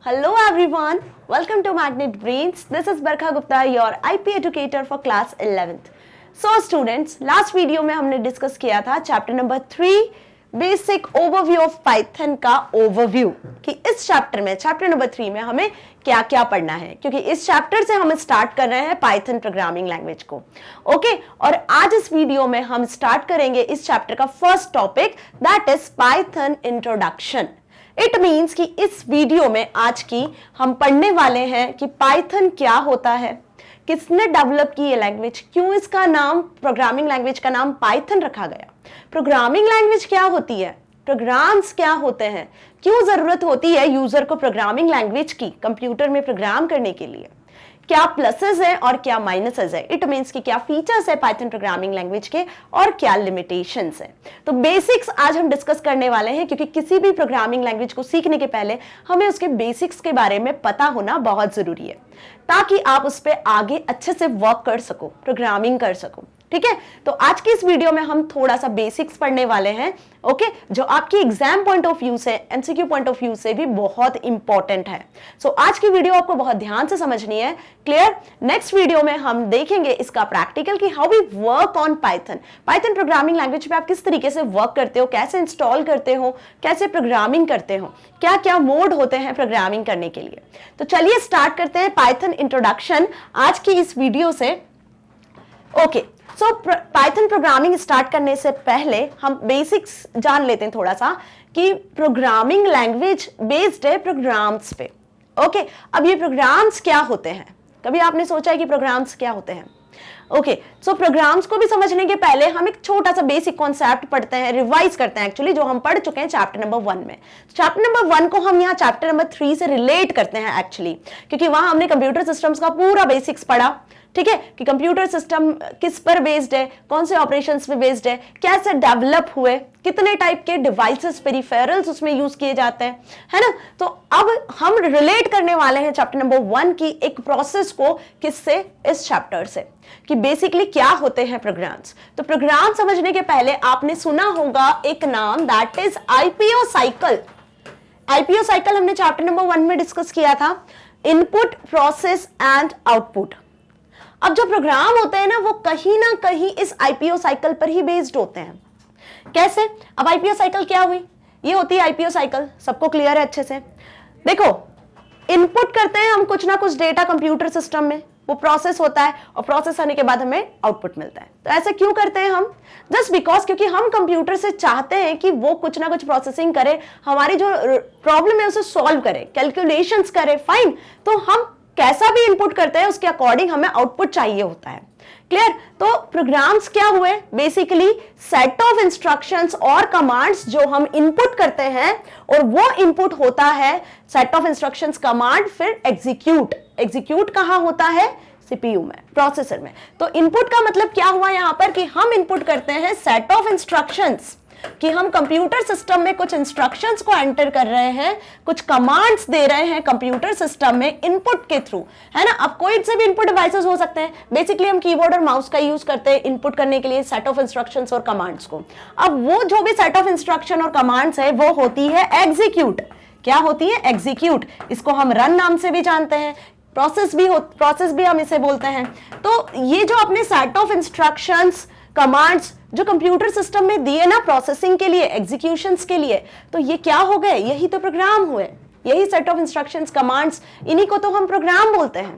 Hello everyone, welcome to Magnet Brains. This is Barkha Gupta, your IP educator for class 11th. So students, last video में हमने discuss किया था chapter number 3 basic overview of Python का overview कि इस chapter में chapter number 3 में हमें क्या क्या पढ़ना है, क्योंकि इस चैप्टर से हम स्टार्ट कर रहे हैं पाइथन प्रोग्रामिंग लैंग्वेज को। ओके, और आज इस वीडियो में हम स्टार्ट करेंगे इस चैप्टर का first topic, that is Python introduction. It means कि इस वीडियो में आज की हम पढ़ने वाले हैं कि पाइथन क्या होता है, किसने डेवलप की ये लैंग्वेज, क्यों इसका नाम प्रोग्रामिंग लैंग्वेज का नाम पाइथन रखा गया, प्रोग्रामिंग लैंग्वेज क्या होती है, प्रोग्राम्स क्या होते हैं, क्यों जरूरत होती है यूजर को प्रोग्रामिंग लैंग्वेज की कंप्यूटर में प्रोग्राम करने के लिए, क्या प्लसेस है और क्या माइनसेस है। इट मीन्स कि क्या फीचर्स है पाइथन प्रोग्रामिंग लैंग्वेज के और क्या लिमिटेशंस है। तो बेसिक्स आज हम डिस्कस करने वाले हैं, क्योंकि किसी भी प्रोग्रामिंग लैंग्वेज को सीखने के पहले हमें उसके बेसिक्स के बारे में पता होना बहुत जरूरी है, ताकि आप उस पर आगे अच्छे से वर्क कर सको, प्रोग्रामिंग कर सको। ठीक है, तो आज की इस वीडियो में हम थोड़ा सा बेसिक्स पढ़ने वाले हैं, ओके, जो आपकी एग्जाम पॉइंट ऑफ व्यू से, एमसीक्यू पॉइंट ऑफ व्यू से भी बहुत इंपॉर्टेंट है। सो आज की वीडियो आपको बहुत ध्यान से समझनी है। क्लियर? नेक्स्ट वीडियो में हम देखेंगे इसका प्रैक्टिकल कि how we work on Python, Python programming language पे आप किस तरीके से वर्क करते हो, कैसे इंस्टॉल करते हो, कैसे प्रोग्रामिंग करते हो, क्या क्या मोड होते हैं प्रोग्रामिंग करने के लिए। तो चलिए स्टार्ट करते हैं पाइथन इंट्रोडक्शन आज की इस वीडियो से। Okay, so Python programming start करने से पहले हम बेसिक्स जान लेते हैं थोड़ा सा कि प्रोग्रामिंग लैंग्वेज बेस्ड है प्रोग्राम्स पे। ओके, अब ये प्रोग्राम्स क्या होते हैं, कभी आपने सोचा है कि प्रोग्राम्स क्या होते हैं? ओके, सो प्रोग्राम्स को भी समझने के पहले हम एक छोटा सा बेसिक कॉन्सेप्ट पढ़ते हैं, रिवाइज करते हैं एक्चुअली, जो हम पढ़ चुके हैं चैप्टर नंबर 1 में। चैप्टर नंबर 1 को हम यहाँ चैप्टर नंबर 3 से रिलेट करते हैं एक्चुअली, क्योंकि वहां हमने कंप्यूटर सिस्टम्स का पूरा बेसिक्स पढ़ा। ठीक है, कि कंप्यूटर सिस्टम किस पर बेस्ड है, कौन से ऑपरेशंस पे बेस्ड है, कैसे डेवलप हुए, कितने टाइप के डिवाइसेस, पेरिफेरल्स उसमें यूज किए जाते हैं, है ना। तो अब हम रिलेट करने वाले हैं चैप्टर नंबर 1 की एक प्रोसेस को, किससे, इस चैप्टर से, कि बेसिकली क्या होते हैं प्रोग्राम्स। तो प्रोग्राम समझने के पहले आपने सुना होगा एक नाम, that is IPO cycle. IPO cycle हमने चैप्टर नंबर 1 में डिस्कस किया था, इनपुट, प्रोसेस एंड आउटपुट। अब जो प्रोग्राम होते हैं ना, वो कहीं ना कहीं इस आईपीओ साइकिल पर ही बेस्ड होते हैं। कैसे? अब आईपीओ साइकिल क्या हुई, ये होती है आईपीओ साइकिल, सबको क्लियर है अच्छे से? देखो, इनपुट करते हैं हम कुछ ना कुछ डेटा कंप्यूटर सिस्टम में, वो प्रोसेस होता है और प्रोसेस होने के बाद हमें आउटपुट मिलता है। तो ऐसे क्यों करते हैं हम? जस्ट बिकॉज, क्योंकि हम कंप्यूटर से चाहते हैं कि वो कुछ ना कुछ प्रोसेसिंग करे, हमारी जो प्रॉब्लम है उसे सॉल्व करे, कैलकुलेशंस करे, फाइन। तो हम कैसा भी इनपुट करते हैं उसके अकॉर्डिंग हमें आउटपुट चाहिए होता है। क्लियर? तो प्रोग्राम्स क्या हुए, बेसिकली सेट ऑफ इंस्ट्रक्शंस और कमांड्स जो हम इनपुट करते हैं, और वो इनपुट होता है सेट ऑफ इंस्ट्रक्शंस, कमांड, फिर एग्जीक्यूट कहां होता है? सीपीयू में, प्रोसेसर में। तो इनपुट का मतलब क्या हुआ यहां पर, कि हम इनपुट करते हैं सेट ऑफ इंस्ट्रक्शंस, कि हम कंप्यूटर सिस्टम में कुछ इंस्ट्रक्शंस को एंटर कर रहे हैं, कुछ कमांड्स दे रहे हैं कंप्यूटर सिस्टम में इनपुट के थ्रू, है ना। अब कोई से भी इनपुट डिवाइसेस हो सकते हैं, बेसिकली हम कीबोर्ड और माउस का यूज करते हैं इनपुट करने के लिए सेट ऑफ इंस्ट्रक्शंस और कमांड्स को। अब वो जो भी सेट ऑफ इंस्ट्रक्शन और कमांड्स है वो होती है एग्जीक्यूट। क्या होती है? एग्जीक्यूट। इसको हम रन नाम से भी जानते हैं, प्रोसेस भी हम इसे बोलते हैं। तो ये जो अपने सेट ऑफ इंस्ट्रक्शंस, कमांड्स जो कंप्यूटर सिस्टम में दिए ना प्रोसेसिंग के लिए, एग्जीक्यूशंस के लिए, तो ये क्या हो गए? यही तो प्रोग्राम हुए, यही सेट ऑफ इंस्ट्रक्शंस, कमांड्स, इन्हीं को तो हम प्रोग्राम बोलते हैं।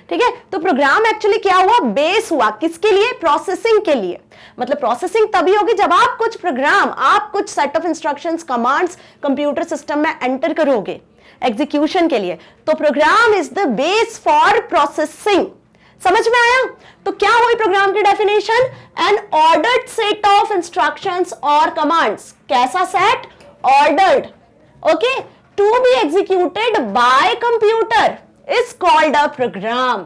ठीक है, तो प्रोग्राम एक्चुअली क्या हुआ? बेस हुआ किसके लिए? प्रोसेसिंग के लिए। मतलब प्रोसेसिंग तभी होगी जब आप कुछ प्रोग्राम, आप कुछ set of instructions, commands computer system में एंटर करोगे एग्जीक्यूशन के लिए। तो program is the base for processing. समझ में आया? तो क्या हुई प्रोग्राम की definition? An ordered set of instructions और कमांड्स। कैसा set? Ordered. Okay, to be executed by computer is called a program.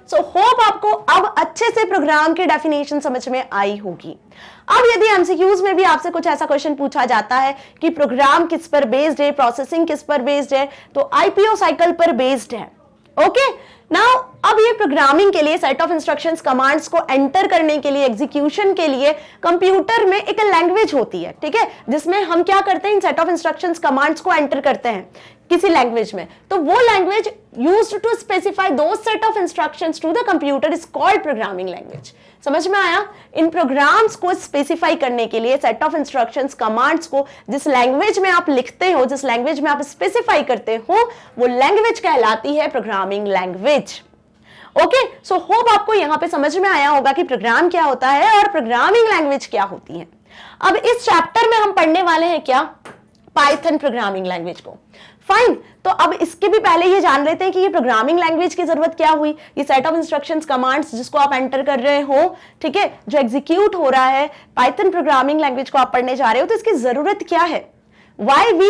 So hope आपको अब अच्छे से प्रोग्राम की डेफिनेशन समझ में आई होगी। अब यदि एमसीक्यूज में भी आपसे कुछ ऐसा क्वेश्चन पूछा जाता है कि प्रोग्राम किस पर बेस्ड है, प्रोसेसिंग किस पर बेस्ड है, तो आईपीओ साइकिल पर बेस्ड है। ओके, नाउ अब ये प्रोग्रामिंग के लिए, सेट ऑफ इंस्ट्रक्शंस, कमांड्स को एंटर करने के लिए, एग्जीक्यूशन के लिए कंप्यूटर में एक लैंग्वेज होती है, ठीक है, जिसमें हम क्या करते हैं, इन सेट ऑफ इंस्ट्रक्शंस, कमांड्स को एंटर करते हैं। किसी लैंग्वेज में, तो वो लैंग्वेज यूज्ड टू स्पेसिफाई दो set of instructions to the computer is called programming language. समझ में आया? इन प्रोग्राम्स को स्पेसिफाई करने के लिए, सेट ऑफ इंस्ट्रक्शंस, कमांड्स को जिस लैंग्वेज में आप लिखते हो, जिस लैंग्वेज में आप स्पेसिफाई करते हो, वो लैंग्वेज कहलाती है प्रोग्रामिंग लैंग्वेज। ओके, सो होप आपको यहां पे समझ में आया होगा कि प्रोग्राम क्या होता है और प्रोग्रामिंग लैंग्वेज क्या होती है। अब इस चैप्टर में हम पढ़ने वाले हैं क्या? पाइथन प्रोग्रामिंग लैंग्वेज को। फाइन, तो अब इसके भी पहले ये जान लेते हैं कि ये प्रोग्रामिंग लैंग्वेज की जरूरत क्या हुई। ये सेट ऑफ इंस्ट्रक्शंस, कमांड्स जिसको आप एंटर कर रहे हो, ठीक है, जो एग्जीक्यूट हो रहा है, पाइथन प्रोग्रामिंग लैंग्वेज को आप पढ़ने जा रहे हो, तो इसकी जरूरत क्या है? Why we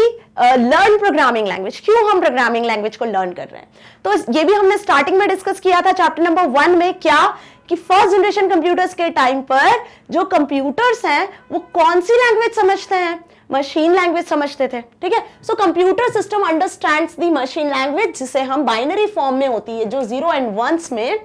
learn programming language? क्यों हम प्रोग्रामिंग लैंग्वेज को लर्न कर रहे हैं? तो ये भी हमने स्टार्टिंग में डिस्कस किया था चैप्टर नंबर 1 में, क्या कि फर्स्ट जनरेशन कंप्यूटर्स के टाइम पर जो कंप्यूटर्स हैं वो कौन सी लैंग्वेज समझते हैं? मशीन लैंग्वेज समझते थे। ठीक है, so computer system understands the machine language, जिसे हम बाइनरी फॉर्म में होती है, जो 0 एंड 1s में,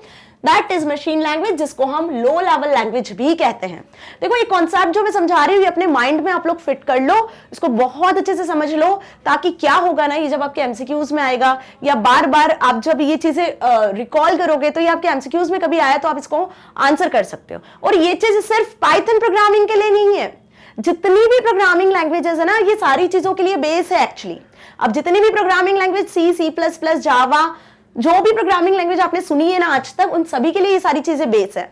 दैट इज मशीन लैंग्वेज, जिसको हम लो लेवल लैंग्वेज भी कहते हैं। देखो ये कॉन्सेप्ट जो मैं समझा रही हूँ अपने माइंड में आप लोग फिट कर लो, इसको बहुत अच्छे से समझ लो, ताकि क्या होगा ना, ये जब आपके एमसीक्यूज में आएगा या बार बार आप जब ये चीजें रिकॉल करोगे, तो ये आपके एमसीक्यूज में कभी आया तो आप इसको आंसर कर सकते हो। और ये चीज सिर्फ पाइथन प्रोग्रामिंग के लिए नहीं है, जितनी भी प्रोग्रामिंग लैंग्वेजेस है ना, ये सारी चीजों के लिए बेस है एक्चुअली। अब जितनी भी प्रोग्रामिंग लैंग्वेज, सी, C++, जावा, जो भी प्रोग्रामिंग लैंग्वेज आपने सुनी है ना आज तक, उन सभी के लिए ये सारी चीजें बेस है।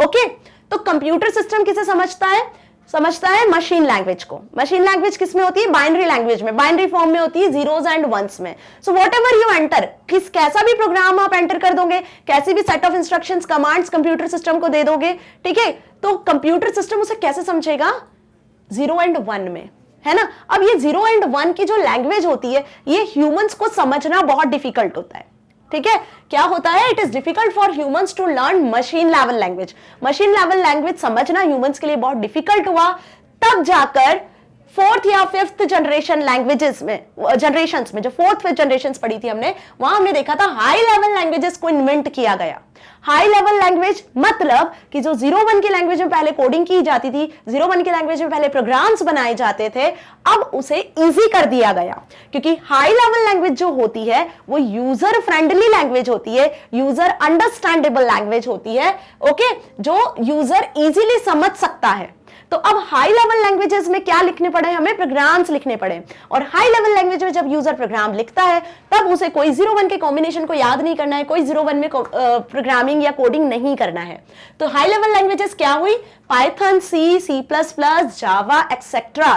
ओके, तो कंप्यूटर सिस्टम किसे समझता है? समझता है मशीन लैंग्वेज को। मशीन लैंग्वेज किस में होती है? बाइनरी लैंग्वेज में, बाइनरी फॉर्म में होती है, 0s एंड 1s में। So what ever you enter, कैसा भी प्रोग्राम आप एंटर कर दोगे, कैसी भी set of instructions, commands computer system को दे दोगे, ठीक है, तो कंप्यूटर सिस्टम उसे कैसे समझेगा? 0 एंड 1 में, है ना। अब ये 0 एंड 1 की जो लैंग्वेज होती है, ये ह्यूमंस को समझना बहुत डिफिकल्ट होता है। ठीक है, क्या होता है? It is difficult for humans to learn machine level language. Machine level language समझना ह्यूमंस के लिए बहुत डिफिकल्ट हुआ, तब जाकर 4th या 5th जनरेशन लैंग्वेजेस में, जनरेशंस में, जो 4th 5th जनरेशंस पढ़ी थी हमने, वहां हमने देखा था हाई लेवल लैंग्वेजेस को इन्वेंट किया गया। हाई लेवल लैंग्वेज मतलब कि जो 0-1 की लैंग्वेज में पहले कोडिंग की जाती थी, 0-1 की लैंग्वेज में पहले प्रोग्राम्स बनाए जाते थे, अब उसे इजी कर दिया गया, क्योंकि हाई लेवल लैंग्वेज जो होती है वो यूजर फ्रेंडली लैंग्वेज होती है, यूजर अंडरस्टैंडेबल लैंग्वेज होती है, ओके, जो यूजर इजीली समझ सकता है। तो अब हाई लेवल लैंग्वेजेस में क्या लिखने पड़े? हमें प्रोग्राम्स लिखने पड़े। और हाई लेवल लैंग्वेज में जब यूजर प्रोग्राम लिखता है, तब उसे कोई 0-1 के कॉम्बिनेशन को याद नहीं करना है, कोई 0-1 में प्रोग्रामिंग या कोडिंग नहीं करना है। तो हाई लेवल लैंग्वेजेस क्या हुई? पाइथन, C++, जावा एक्सेट्रा।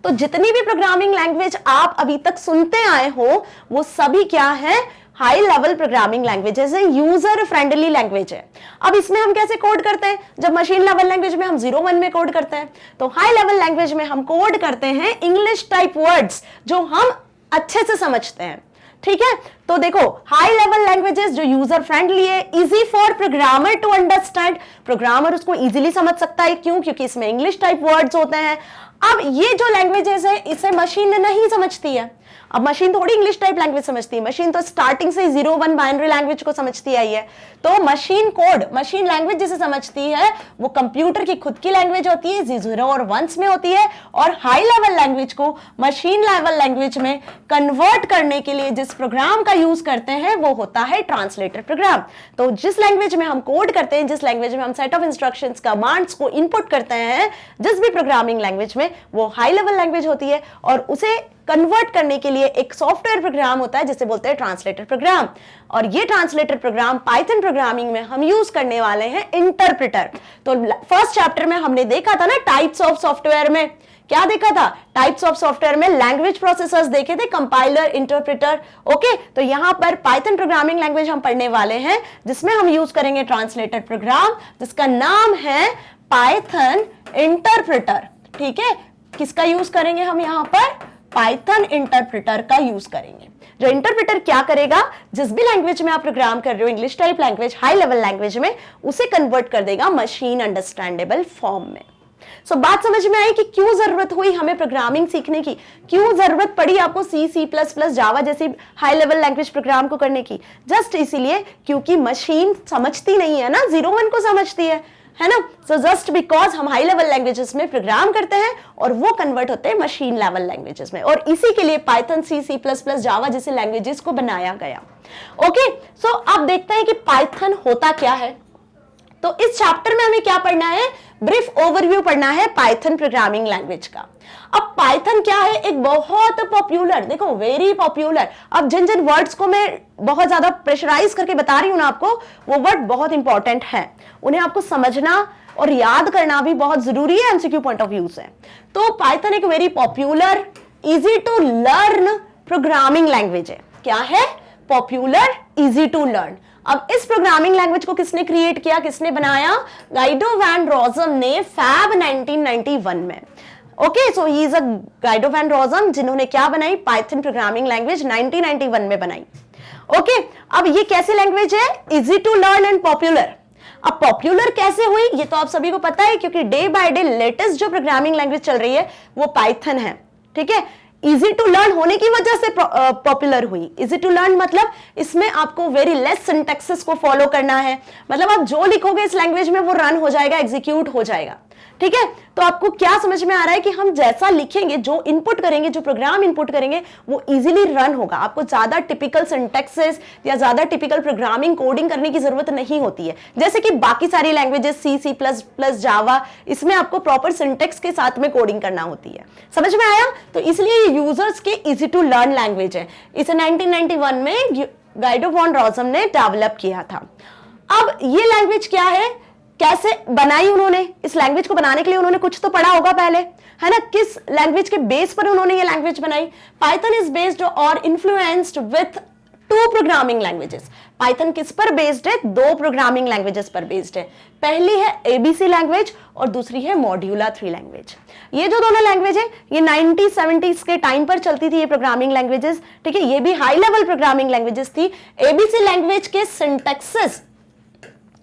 तो जितनी भी प्रोग्रामिंग लैंग्वेज आप अभी तक सुनते आए हो, वो सभी क्या है? हाई लेवल प्रोग्रामिंग लैंग्वेजेस है, यूजर फ्रेंडली लैंग्वेज है। अब इसमें हम कैसे कोड करते हैं? जब मशीन लेवल लैंग्वेज में हम 0-1 में कोड करते हैं, तो हाई लेवल लैंग्वेज में हम कोड करते हैं इंग्लिश टाइप वर्ड्स, जो हम अच्छे से समझते हैं। ठीक है, तो देखो हाई लेवल लैंग्वेजेस जो यूजर फ्रेंडली है, easy for programmer to understand, programmer उसको इजीली समझ सकता है। क्यों? क्योंकि इसमें इंग्लिश टाइप वर्ड्स होते हैं। अब ये जो लैंग्वेजेस है, इसे मशीन नहीं समझती है। अब मशीन थोड़ी इंग्लिश टाइप लैंग्वेज समझती है, मशीन तो स्टार्टिंग से 0-1 बाइनरी लैंग्वेज को समझती आई है। तो मशीन कोड, मशीन लैंग्वेज जिसे समझती है, वो कंप्यूटर की खुद की लैंग्वेज होती है, 0 और 1s में होती है। और हाई लेवल लैंग्वेज को मशीन लेवल लैंग्वेज में कन्वर्ट करने के लिए जिस प्रोग्राम का यूज करते हैं, वो होता है ट्रांसलेटर प्रोग्राम। तो जिस लैंग्वेज में हम कोड करते हैं, जिस लैंग्वेज में हम सेट ऑफ इंस्ट्रक्शंस, कमांड्स को इनपुट करते हैं, जिस भी प्रोग्रामिंग लैंग्वेज में, वो हाई लेवल लैंग्वेज होती है। और उसे कन्वर्ट करने के लिए एक सॉफ्टवेयर प्रोग्राम होता है, जिसे बोलते हैं ट्रांसलेटर प्रोग्राम। और ये ट्रांसलेटर प्रोग्राम पाइथन प्रोग्रामिंग में हम यूज करने वाले हैं इंटरप्रेटर। तो फर्स्ट चैप्टर में हमने देखा था ना टाइप्स ऑफ सॉफ्टवेयर में, क्या देखा था? टाइप्स ऑफ सॉफ्टवेयर में लैंग्वेज प्रोसेसर्स देखे थे, कंपाइलर, इंटरप्रेटर। ओके, तो यहां पर पाइथन प्रोग्रामिंग लैंग्वेज हम पढ़ने वाले हैं, जिसमें हम यूज करेंगे ट्रांसलेटर प्रोग्राम, जिसका नाम है पाइथन इंटरप्रेटर। ठीक है, किसका यूज करेंगे हम यहां पर? पाइथन इंटरप्रेटर का यूज करेंगे। जो इंटरप्रेटर क्या करेगा? जिस भी लैंग्वेज में आप प्रोग्राम कर रहे हो, English type language, high level language में, उसे कन्वर्ट कर देगा मशीन अंडरस्टैंडेबल फॉर्म में। सो बात समझ में आई कि क्यों जरूरत हुई हमें प्रोग्रामिंग सीखने की, क्यों जरूरत पड़ी आपको C++, जावा जैसी हाई लेवल लैंग्वेज प्रोग्राम को करने की? जस्ट इसीलिए क्योंकि मशीन समझती नहीं है ना, 0-1 को समझती है है ना। सो जस्ट बिकॉज हम हाई लेवल लैंग्वेजेस में प्रोग्राम करते हैं और वो कन्वर्ट होते हैं मशीन लेवल लैंग्वेजेस में, और इसी के लिए पाइथन, सी, सी प्लस प्लस, जावा जैसे लैंग्वेजेस को बनाया गया। ओके, सो अब देखते हैं कि पाइथन होता क्या है। तो इस चैप्टर में हमें क्या पढ़ना है, ब्रीफ ओवरव्यू पढ़ना है पाइथन प्रोग्रामिंग लैंग्वेज का। अब पाइथन क्या है, एक बहुत पॉपुलर, देखो वेरी पॉपुलर, अब जिन जिन वर्ड्स को मैं बहुत ज्यादा प्रेशराइज करके बता रही हूं ना आपको, वो वर्ड बहुत इंपॉर्टेंट है, उन्हें आपको समझना और याद करना भी बहुत जरूरी है एमसीक्यू पॉइंट ऑफ व्यू से। तो पाइथन एक very popular, easy to learn programming language है। क्या है, पॉपुलर, इजी टू लर्न। अब इस प्रोग्रामिंग लैंग्वेज को किसने क्रिएट किया, किसने बनाया, गाइडो वैन रोजम ने फैब 1991 में। Okay, so he is a Guido van Rossum, जिन्होंने क्या बनाई, पाइथन प्रोग्रामिंग लैंग्वेज 1991 में बनाई। ओके, अब ये कैसी लैंग्वेज है, easy to learn and popular. अब पॉपुलर कैसे हुई, ये तो आप सभी को पता है, क्योंकि डे बाय डे लेटेस्ट जो प्रोग्रामिंग लैंग्वेज चल रही है वो पाइथन है। ठीक है, इजी टू लर्न होने की वजह से पॉपुलर हुई। इजी टू लर्न मतलब इसमें आपको वेरी लेस सिंटैक्सेस को फॉलो करना है, मतलब आप जो लिखोगे इस लैंग्वेज में वो रन हो जाएगा, एग्जीक्यूट हो जाएगा। ठीक है, तो आपको क्या समझ में आ रहा है कि हम जैसा लिखेंगे, जो इनपुट करेंगे, जो प्रोग्राम इनपुट करेंगे, वो इजीली रन होगा। आपको ज्यादा टिपिकल सिंटैक्सेस या ज्यादा टिपिकल प्रोग्रामिंग कोडिंग करने की जरूरत नहीं होती है, जैसे कि बाकी सारी लैंग्वेजेस, सी, सी प्लस प्लस, जावा, इसमें आपको प्रॉपर सिंटैक्स के साथ में कोडिंग करना होती है। समझ में आया, तो इसलिए यूजर्स के इजी टू लर्न लैंग्वेज है। इसे 1991 में गाइडो वॉन रोजम ने डेवलप किया था। अब ये लैंग्वेज क्या है, कैसे बनाई उन्होंने, इस लैंग्वेज को बनाने के लिए उन्होंने कुछ तो पढ़ा होगा पहले, है ना, किस लैंग्वेज के बेस पर उन्होंने ये लैंग्वेज बनाई। पाइथन इज बेस्ड और influenced with 2 programming languages. Python किस पर बेस्ड है, 2 प्रोग्रामिंग लैंग्वेजेस पर बेस्ड है। पहली है एबीसी लैंग्वेज और दूसरी है मॉड्यूला 3 लैंग्वेज। ये जो दोनों लैंग्वेज है ये 1970s के टाइम पर चलती थी ये प्रोग्रामिंग लैंग्वेजेस। ठीक है, ये भी हाई लेवल प्रोग्रामिंग लैंग्वेजेस थी। एबीसी लैंग्वेज के सिंटैक्सेस,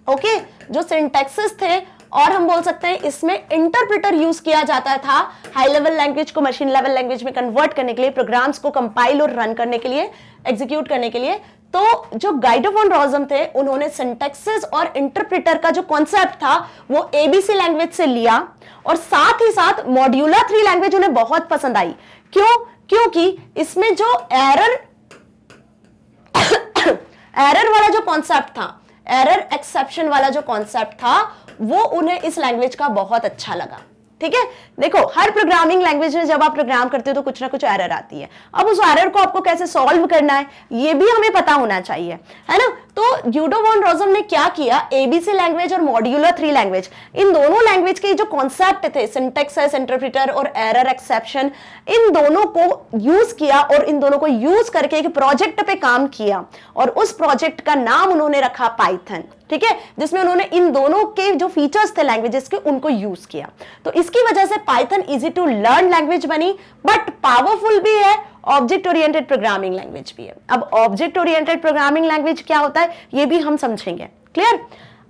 ओके, जो सिंटैक्सेस थे, और हम बोल सकते हैं इसमें इंटरप्रेटर यूज किया जाता था हाई लेवल लैंग्वेज को मशीन लेवल लैंग्वेज में कन्वर्ट करने के लिए, प्रोग्राम्स को कंपाइल और रन करने के लिए, एग्जीक्यूट करने के लिए। तो जो गाइडो वॉन रोजम थे, उन्होंने सिंटैक्सेस और इंटरप्रेटर का जो कॉन्सेप्ट था वो एबीसी लैंग्वेज से लिया, और साथ ही साथ मॉड्यूला 3 लैंग्वेज उन्हें बहुत पसंद आई। क्यों, क्योंकि इसमें जो एरर वाला जो कॉन्सेप्ट था, एरर एक्सेप्शन वाला जो कॉन्सेप्ट था, वो उन्हें इस लैंग्वेज का बहुत अच्छा लगा। ठीक है, देखो हर प्रोग्रामिंग लैंग्वेज में जब आप प्रोग्राम करते हो तो कुछ ना कुछ एरर आती है। अब उस एरर को आपको कैसे सॉल्व करना है ये भी हमें पता होना चाहिए, है ना। तो गाइडो वॉन रोजम ने क्या किया, एबीसी लैंग्वेज और मॉड्यूला 3 लैंग्वेज, इन दोनों लैंग्वेज के जो कॉन्सेप्ट थे, सिंटैक्स, इंटरप्रेटर और एरर एक्सेप्शन, इन दोनों को यूज किया और इन दोनों को यूज करके एक प्रोजेक्ट पे काम किया, और उस प्रोजेक्ट का नाम उन्होंने रखा पाइथन। ठीक है, जिसमें उन्होंने इन दोनों के जो फीचर्स थे लैंग्वेजेस के, उनको यूज किया। तो इसकी वजह से Python easy to learn language बनी, बट पावरफुल भी है, ऑब्जेक्ट ओरिएंटेड प्रोग्रामिंग लैंग्वेज भी है। अब ऑब्जेक्ट ओरिएंटेड प्रोग्रामिंग लैंग्वेज क्या होता है ये भी हम समझेंगे। क्लियर।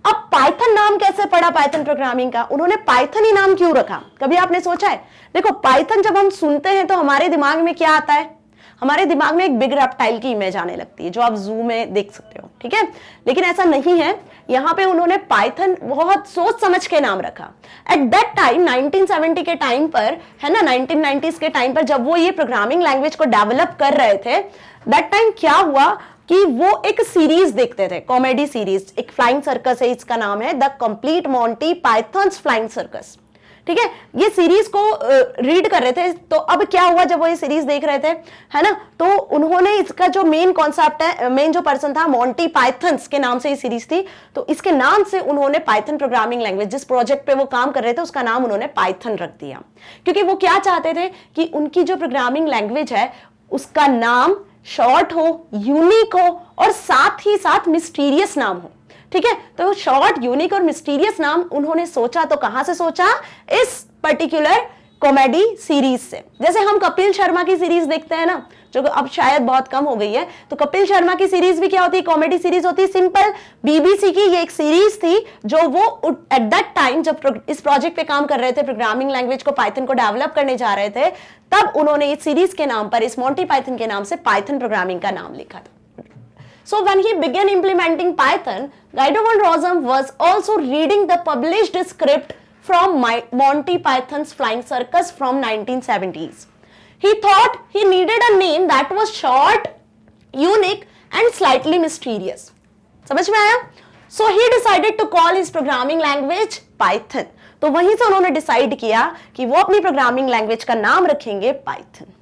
अब पाइथन नाम कैसे पड़ा पाइथन प्रोग्रामिंग का, उन्होंने पाइथन ही नाम क्यों रखा, कभी आपने सोचा है। देखो पाइथन जब हम सुनते हैं तो हमारे दिमाग में क्या आता है, हमारे दिमाग में एक बिग रेप्टाइल की इमेज आने लगती है जो आप जू में देख सकते हो। ठीक है, लेकिन ऐसा नहीं है, यहां पे उन्होंने पाइथन बहुत सोच समझ के नाम रखा। एट दैट टाइम 1970 के टाइम पर, है ना, 1990s के टाइम पर जब वो ये प्रोग्रामिंग लैंग्वेज को डेवलप कर रहे थे, दैट टाइम क्या हुआ कि वो एक सीरीज देखते थे, कॉमेडी सीरीज, एक फ्लाइंग सर्कस है, इसका नाम है the complete Monty pythons flying circus. ठीक है, ये सीरीज को रीड कर रहे थे। तो अब क्या हुआ जब वो ये सीरीज देख रहे थे, है ना, तो उन्होंने इसका जो मेन कॉन्सेप्ट है, मेन जो पर्सन था, मोंटी पाइथन्स के नाम से ये सीरीज थी, तो इसके नाम से उन्होंने पाइथन प्रोग्रामिंग लैंग्वेज, जिस प्रोजेक्ट पे वो काम कर रहे थे उसका नाम उन्होंने पाइथन रख दिया, क्योंकि वो क्या चाहते थे कि उनकी जो प्रोग्रामिंग लैंग्वेज है उसका नाम शॉर्ट हो, यूनिक हो, और साथ ही साथ मिस्टीरियस नाम हो। ठीक है, तो शॉर्ट, यूनिक और मिस्टीरियस नाम उन्होंने सोचा, तो कहां से सोचा, इस पर्टिकुलर कॉमेडी सीरीज से। जैसे हम कपिल शर्मा की सीरीज देखते हैं ना, जो अब शायद बहुत कम हो गई है, तो कपिल शर्मा की सीरीज भी क्या होती है, कॉमेडी सीरीज होती है, सिंपल। बीबीसी की ये एक सीरीज थी जो वो एट दैट टाइम जब इस प्रोजेक्ट पे काम कर रहे थे, प्रोग्रामिंग लैंग्वेज को, पाइथन को डेवलप करने जा रहे थे, तब उन्होंने इस सीरीज के नाम पर, इस मोंटी पाइथन के नाम से पाइथन प्रोग्रामिंग का नाम लिखा था। So when he began implementing Python, Guido van Rossum was also reading the published script from Monty Python's Flying Circus from 1970s. He thought he needed a name that was short, unique and slightly mysterious. समझ में आया? So he decided to call his programming language Python. तो वहीं से उन्होंने decide किया कि वो अपनी प्रोग्रामिंग लैंग्वेज का नाम रखेंगे पाइथन.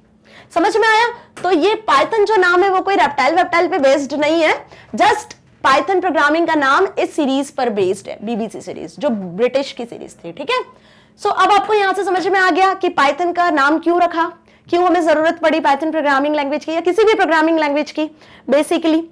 समझ में आया? तो ये पाइथन जो नाम है वो कोई रेप्टाइल पे बेस्ड नहीं है, जस्ट पाइथन प्रोग्रामिंग का नाम इस सीरीज पर बेस्ड है, बीबीसी सीरीज जो ब्रिटिश की सीरीज थी. ठीक है, सो अब आपको यहां से समझ में आ गया कि पाइथन का नाम क्यों रखा, क्यों हमें जरूरत पड़ी पाइथन प्रोग्रामिंग लैंग्वेज की या किसी भी प्रोग्रामिंग लैंग्वेज की. बेसिकली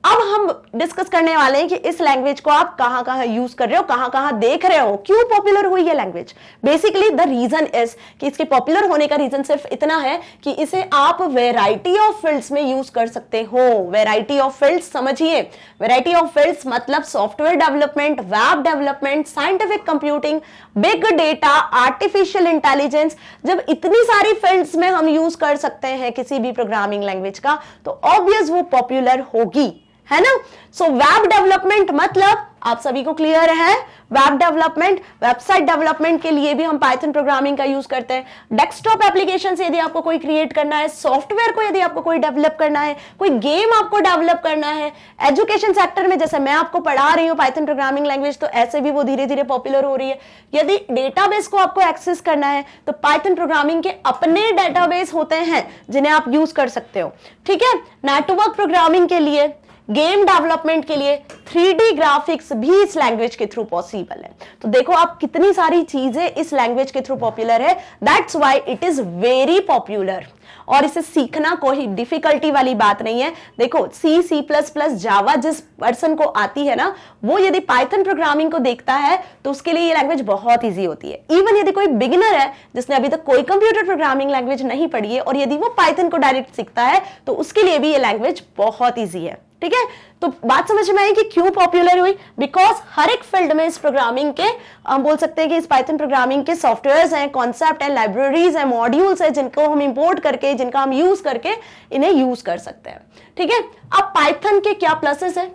अब हम डिस्कस करने वाले हैं कि इस लैंग्वेज को आप कहां कहां यूज कर रहे हो, कहां कहां देख रहे हो, क्यों पॉपुलर हुई ये language. Basically the reason is कि इसके पॉपुलर होने का रीजन सिर्फ इतना है कि इसे आप वैरायटी ऑफ फील्ड्स में यूज कर सकते हो. वैरायटी ऑफ फील्ड्स समझिए, वैरायटी ऑफ फील्ड्स मतलब software development, web development, scientific computing, big data, artificial intelligence. जब इतनी सारी फील्ड्स में हम यूज कर सकते हैं किसी भी प्रोग्रामिंग लैंग्वेज का, तो ऑब्वियस वो पॉपुलर होगी, है ना. सो वेब डेवलपमेंट मतलब आप सभी को क्लियर है, वेब डेवलपमेंट, वेबसाइट डेवलपमेंट के लिए भी हम पाइथन प्रोग्रामिंग का यूज करते हैं. डेस्कटॉप एप्लीकेशन यदि आपको कोई क्रिएट करना है, सॉफ्टवेयर को यदि आपको कोई डेवलप करना है, कोई गेम आपको डेवलप करना है, एजुकेशन सेक्टर में जैसे मैं आपको पढ़ा रही हूँ पाइथन प्रोग्रामिंग लैंग्वेज, तो ऐसे भी वो धीरे धीरे पॉपुलर हो रही है. यदि डेटाबेस को आपको एक्सेस करना है तो पाइथन प्रोग्रामिंग के अपने डेटाबेस होते हैं जिन्हें आप यूज कर सकते हो. ठीक है, नेटवर्क प्रोग्रामिंग के लिए, गेम डेवलपमेंट के लिए, 3D ग्राफिक्स भी इस लैंग्वेज के थ्रू पॉसिबल है. तो देखो आप कितनी सारी चीजें इस लैंग्वेज के थ्रू पॉपुलर है. That's why it is very popular. और इसे सीखना कोई डिफिकल्टी वाली बात नहीं है. देखो C++, जावा जिस पर्सन को आती है ना, वो यदि पाइथन प्रोग्रामिंग को देखता है तो उसके लिए ये लैंग्वेज बहुत ईजी होती है. इवन यदि कोई बिगिनर है जिसने अभी तक कोई कंप्यूटर प्रोग्रामिंग लैंग्वेज नहीं पढ़ी है और यदि वो पाइथन को डायरेक्ट सीखता है तो उसके लिए भी ये लैंग्वेज बहुत ईजी है. ठीक है, तो बात समझ में आई कि क्यों पॉपुलर हुई. बिकॉज हर एक फील्ड में इस प्रोग्रामिंग के हम बोल सकते हैं कि इस पाइथन प्रोग्रामिंग के सॉफ्टवेयर्स हैं, कॉन्सेप्ट हैं, लाइब्रेरीज हैं, मॉड्यूल्स हैं जिनको हम इंपोर्ट करके, जिनका हम यूज करके इन्हें यूज कर सकते हैं. ठीक है, अब पाइथन के क्या प्लसेस हैं.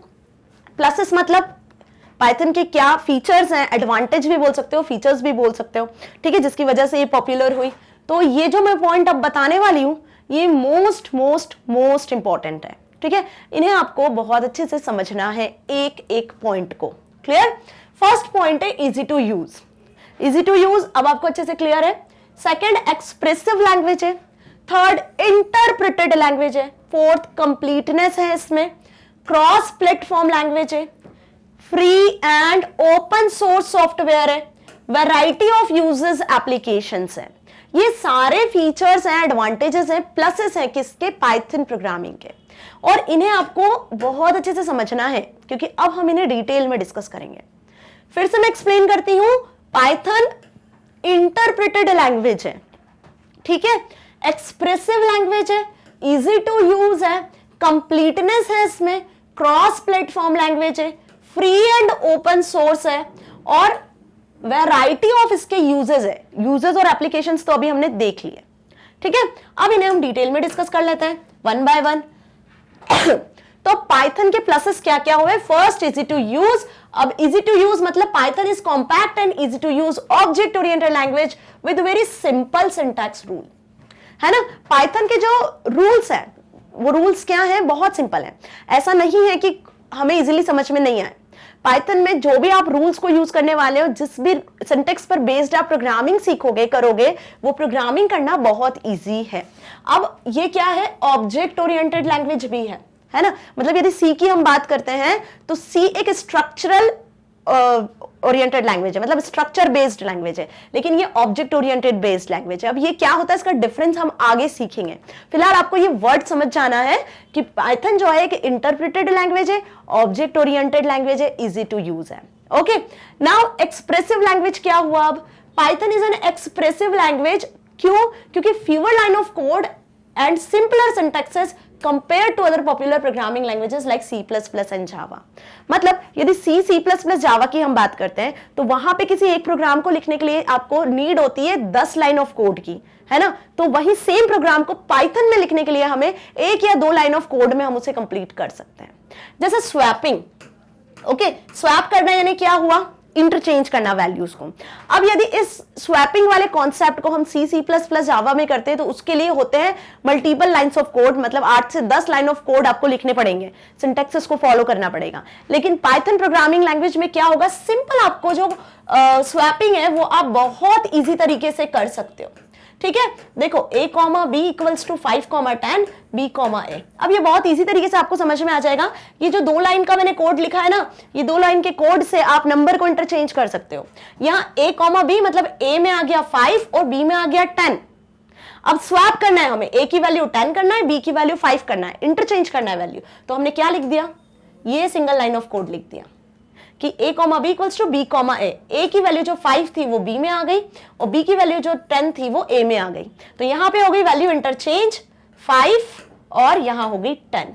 प्लसेस मतलब पाइथन के क्या फीचर्स हैं, एडवांटेज भी बोल सकते हो, फीचर्स भी बोल सकते हो. ठीक है, जिसकी वजह से ये पॉपुलर हुई. तो ये जो मैं पॉइंट अब बताने वाली हूं ये मोस्ट इंपॉर्टेंट है. ठीक है, इन्हें आपको बहुत अच्छे से समझना है एक एक पॉइंट को. क्लियर. फर्स्ट पॉइंट है easy to use. Easy to use अब आपको अच्छे से क्लियर है. सेकंड एक्सप्रेसिव लैंग्वेज है. थर्ड इंटरप्रेटेड लैंग्वेज है. फोर्थ कंप्लीटनेस है इसमें. क्रॉस प्लेटफॉर्म लैंग्वेज है. Free and open source software है. वैरायटी ऑफ यूजेस एप्लीकेशंस है. ये सारे फीचर्स हैं, एडवांटेजेस हैं, प्लसेस हैं किसके, पाइथन प्रोग्रामिंग के. और इन्हें आपको बहुत अच्छे से समझना है क्योंकि अब हम इन्हें डिटेल में डिस्कस करेंगे. फिर से मैं एक्सप्लेन करती हूं. पाइथन इंटरप्रेटेड लैंग्वेज है. ठीक है, एक्सप्रेसिव लैंग्वेज है, इजी टू यूज है, कंप्लीटनेस है इसमें, क्रॉस प्लेटफॉर्म लैंग्वेज है, फ्री एंड ओपन सोर्स है और वैरायटी ऑफ इसके यूजेस है. यूजेस और एप्लीकेशंस तो अभी हमने देख लिए. ठीक है, अब इन्हें हम डिटेल में डिस्कस कर लेते हैं वन बाय वन. तो पाइथन के प्लसेस क्या क्या हुए. First easy to use. अब इजी टू यूज मतलब Python is compact and easy to use object oriented language with very simple syntax rule. है ना, पाइथन के जो रूल्स हैं वो रूल्स क्या हैं, बहुत सिंपल है. ऐसा नहीं है कि हमें इजीली समझ में नहीं आए. पाइथन में जो भी आप रूल्स को यूज करने वाले हो, जिस भी सिंटेक्स पर बेस्ड आप प्रोग्रामिंग सीखोगे, करोगे, वो प्रोग्रामिंग करना बहुत इजी है. अब ये क्या है, ऑब्जेक्ट ओरिएंटेड लैंग्वेज भी है ना. मतलब यदि सी की हम बात करते हैं तो सी एक स्ट्रक्चरल ओरिएंटेड लैंग्वेज है, मतलब स्ट्रक्चर बेस्ड लैंग्वेज है, लेकिन ये ऑब्जेक्ट ओरिएंटेड बेस्ड लैंग्वेज है. अब ये क्या होता है, इसका डिफरेंस हम आगे सीखेंगे. फिलहाल आपको ये वर्ड समझ जाना है कि पाइथन जो है एक इंटरप्रेटेड लैंग्वेज है, ऑब्जेक्ट ओरिएंटेड लैंग्वेज है, इजी टू यूज है. ओके, नाउ एक्सप्रेसिव लैंग्वेज क्या हुआ. अब Python is an expressive language. क्यों, क्योंकि fewer line of code and simpler syntaxes compared to other popular programming languages like C++ and Java. मतलब यदि C++, Java की हम बात करते हैं तो वहां पे किसी एक प्रोग्राम को लिखने के लिए आपको नीड होती है 10 लाइन ऑफ कोड की, है ना। तो वही सेम प्रोग्राम को पाइथन में लिखने के लिए हमें एक या दो लाइन ऑफ कोड में हम उसे कंप्लीट कर सकते हैं। जैसे स्वैपिंग, ओके, स्वैप करना यानी क्या हुआ, इंटरचेंज करना वैल्यूज को। अब यदि इस स्वैपिंग वाले कॉन्सेप्ट को हम सी सी प्लस प्लस जावा में करते हैं तो उसके लिए होते हैं मल्टीपल लाइंस ऑफ कोड, मतलब 8 से 10 लाइन ऑफ कोड आपको लिखने पड़ेंगे, सिंटैक्सेस को फॉलो करना पड़ेगा। लेकिन पाइथन प्रोग्रामिंग लैंग्वेज में क्या होगा, सिंपल आपको जो स्वैपिंग है वो आप बहुत इजी तरीके से कर सकते हो। ठीक है, देखो a comma b equals to 5 comma 10 b comma a। अब ये बहुत इजी तरीके से आपको समझ में आ जाएगा। ये जो 2 लाइन का मैंने कोड लिखा है ना, ये 2 लाइन के कोड से आप नंबर को इंटरचेंज कर सकते हो। यहाँ a कॉमा b मतलब a में आ गया 5 और b में आ गया 10। अब स्वैप करना है हमें, a की वैल्यू 10 करना है, b की वैल्यू 5 करना है, इंटरचेंज करना है वैल्यू। तो हमने क्या लिख दिया, ये सिंगल लाइन ऑफ कोड लिख दिया कि a comma b equals to b comma a की वैल्यू जो 5 थी वो b में आ गई और b की वैल्यू जो 10 थी वो a में आ गई। तो यहां पे हो गई वैल्यू इंटरचेंज 5 और यहां हो गई 10।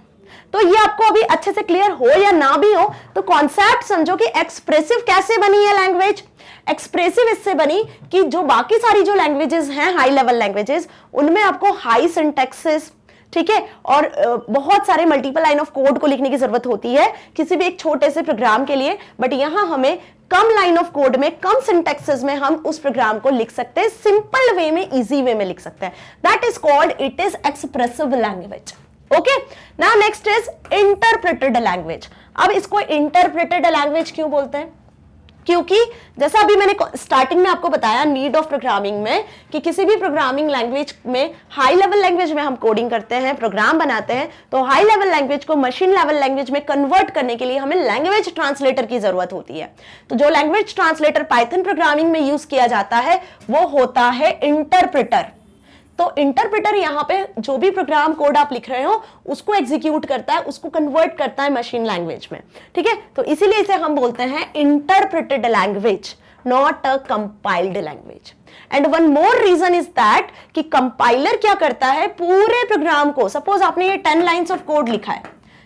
तो ये आपको अभी अच्छे से क्लियर हो या ना भी हो तो कॉन्सेप्ट समझो कि एक्सप्रेसिव कैसे बनी है लैंग्वेज। एक्सप्रेसिव इससे बनी कि जो बाकी सारी जो लैंग्वेजेस हैं हाई लेवल लैंग्वेजेस, उनमें आपको हाई सिंटैक्सेस, ठीक है, और बहुत सारे मल्टीपल लाइन ऑफ कोड को लिखने की जरूरत होती है किसी भी एक छोटे से प्रोग्राम के लिए। बट यहां हमें कम लाइन ऑफ कोड में, कम सिंटैक्सेस में हम उस प्रोग्राम को लिख सकते हैं, सिंपल वे में, इजी वे में लिख सकते हैं। That is called, it is expressive language. Okay, now next is interpreted language. अब इसको इंटरप्रेटेड लैंग्वेज क्यों बोलते हैं, क्योंकि जैसा अभी मैंने स्टार्टिंग में आपको बताया नीड ऑफ प्रोग्रामिंग में कि किसी भी प्रोग्रामिंग लैंग्वेज में, हाई लेवल लैंग्वेज में हम कोडिंग करते हैं, प्रोग्राम बनाते हैं, तो हाई लेवल लैंग्वेज को मशीन लेवल लैंग्वेज में कन्वर्ट करने के लिए हमें लैंग्वेज ट्रांसलेटर की जरूरत होती है। तो जो लैंग्वेज ट्रांसलेटर पाइथन प्रोग्रामिंग में यूज किया जाता है वो होता है इंटरप्रेटर। तो इंटरप्रेटर यहां पे जो भी प्रोग्राम कोड आप लिख रहे हो उसको एग्जीक्यूट करता है, उसको कन्वर्ट करता है मशीन लैंग्वेज में। ठीक है, तो इसीलिए इसे हम बोलते हैं interpreted language, not a compiled language. And one more reason is that कि कंपाइलर क्या करता है, पूरे प्रोग्राम को, सपोज आपने ये 10 लाइंस ऑफ कोड लिखा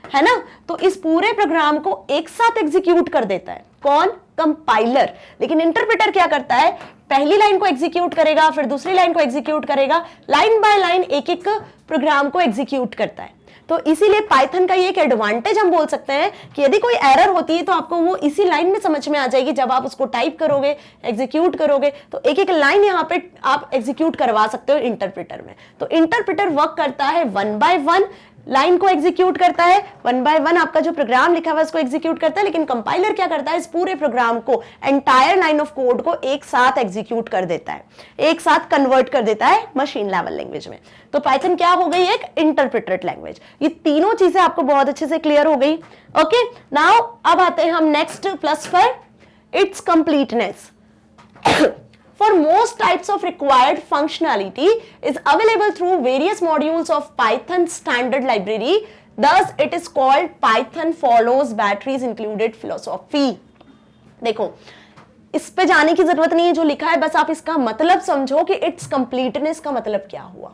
है ना, तो इस पूरे प्रोग्राम को एक साथ एग्जीक्यूट कर देता है। कौन, कंपाइलर। लेकिन इंटरप्रेटर क्या करता है, पहली लाइन को एग्जीक्यूट करेगा, फिर दूसरी लाइन को एग्जीक्यूट करेगा, लाइन बाय लाइन एक एक प्रोग्राम को एग्जीक्यूट करता है। तो इसीलिए पाइथन का ये एक एडवांटेज हम बोल सकते हैं कि यदि कोई एरर होती है तो आपको वो इसी लाइन में समझ में आ जाएगी। जब आप उसको टाइप करोगे, एग्जीक्यूट करोगे, तो एक एक लाइन यहाँ पे आप एग्जीक्यूट करवा सकते हो इंटरप्रेटर में। तो इंटरप्रेटर वर्क करता है 1 बाय 1, लाइन को एग्जीक्यूट करता है, 1 बाय 1 आपका जो प्रोग्राम लिखा हुआ है उसको एग्जीक्यूट करता है। लेकिन कंपाइलर क्या करता है, इस पूरे प्रोग्राम को, एंटायर लाइन ऑफ कोड को एक साथ एग्जीक्यूट कर देता है, एक साथ कन्वर्ट कर देता है मशीन लेवल लैंग्वेज में। तो पाइथन क्या हो गई, एक इंटरप्रेटेड लैंग्वेज। ये तीनों चीजें आपको बहुत अच्छे से क्लियर हो गई। ओके, नाउ अब आते हैं हम नेक्स्ट प्लस पर, it's completeness. For most types of required functionality is available through various modules of Python standard library. Thus, it is called Python follows batteries included philosophy. देखो, इस पे जाने की जरूरत नहीं है, जो लिखा है बस आप इसका मतलब समझो कि इट्स कंप्लीटनेस का मतलब क्या हुआ।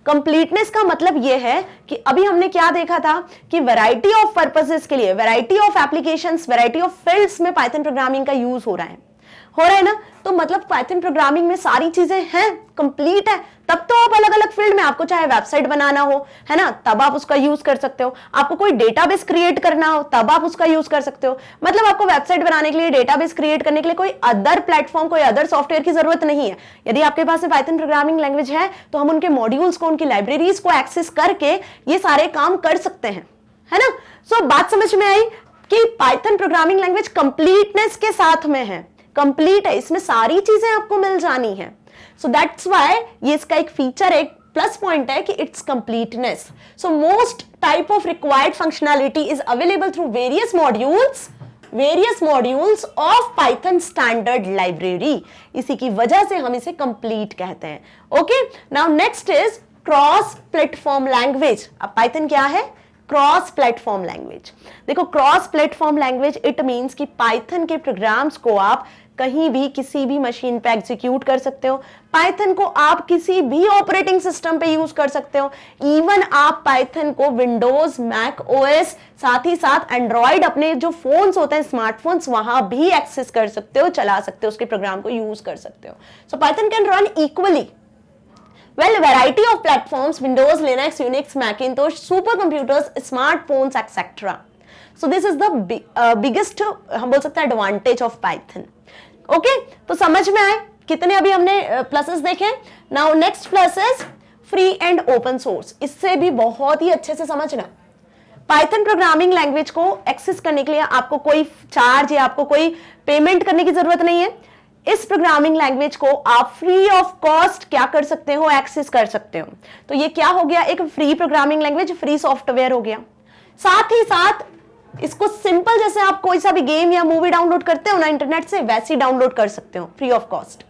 कंप्लीटनेस का मतलब यह है कि अभी हमने क्या देखा था कि वैरायटी ऑफ पर्पसेस के लिए, variety of applications, variety of fields में पाइथन प्रोग्रामिंग का यूज हो रहा है ना। तो मतलब पाइथन प्रोग्रामिंग में सारी चीजें हैं, कंप्लीट है, तब तो आप अलग अलग फील्ड में, आपको चाहे वेबसाइट बनाना हो, है ना, तब आप उसका यूज कर सकते हो। आपको कोई डेटाबेस क्रिएट करना हो तब आप उसका यूज कर सकते हो। मतलब आपको वेबसाइट बनाने के लिए, डेटाबेस क्रिएट करने के लिए कोई अदर प्लेटफॉर्म, कोई अदर सॉफ्टवेयर की जरूरत नहीं है। यदि आपके पास पाइथन प्रोग्रामिंग लैंग्वेज है तो हम उनके मॉड्यूल्स को, उनकी लाइब्रेरीज को एक्सेस करके ये सारे काम कर सकते हैं, है ना। सो बात समझ में आई कि पाइथन प्रोग्रामिंग लैंग्वेज कंप्लीटनेस के साथ में है, कंप्लीट है, इसमें सारी चीजें आपको मिल जानी है। सो दैट्स व्हाई ये इसका एक फीचर, एक प्लस पॉइंट है कि it's completeness. So most type of required functionality is available through various modules of Python standard library. इसी की वजह से हम इसे कंप्लीट कहते हैं। Okay, now next is cross platform language. अब पाइथन क्या है, क्रॉस प्लेटफॉर्म लैंग्वेज। देखो, cross platform language it means कि पाइथन के प्रोग्राम्स को आप कहीं भी, किसी भी मशीन पे एग्जीक्यूट कर सकते हो। पाइथन को आप किसी भी ऑपरेटिंग सिस्टम पे यूज कर सकते हो। इवन आप पाइथन को विंडोज, मैक ओएस, साथ ही साथ एंड्रॉइड, अपने जो फोन्स होते हैं, स्मार्टफोन्स, वहां भी एक्सेस कर सकते हो, चला सकते हो, उसके प्रोग्राम को यूज कर सकते हो। सो Python can run equally Well, variety of platforms, Windows, Linux, Unix, Macintosh, supercomputers, smartphones, etc. So this is the biggest हम बोल सकते हैं advantage of Python. Okay, तो समझ में आए कितने अभी हमने प्लसेस देखे. Now next plus is free and open source. इससे भी बहुत ही अच्छे से समझना. पाइथन प्रोग्रामिंग लैंग्वेज को एक्सेस करने के लिए आपको कोई चार्ज या आपको कोई पेमेंट करने की जरूरत नहीं है. इस प्रोग्रामिंग लैंग्वेज को आप फ्री ऑफ कॉस्ट क्या कर सकते हो, एक्सेस कर सकते हो. तो ये क्या हो गया, एक free programming language, free software हो गया. साथ ही साथ इसको सिंपल जैसे आप कोई सा भी गेम या मूवी डाउनलोड करते हो ना इंटरनेट से, वैसे ही डाउनलोड कर सकते हो फ्री ऑफ कॉस्ट.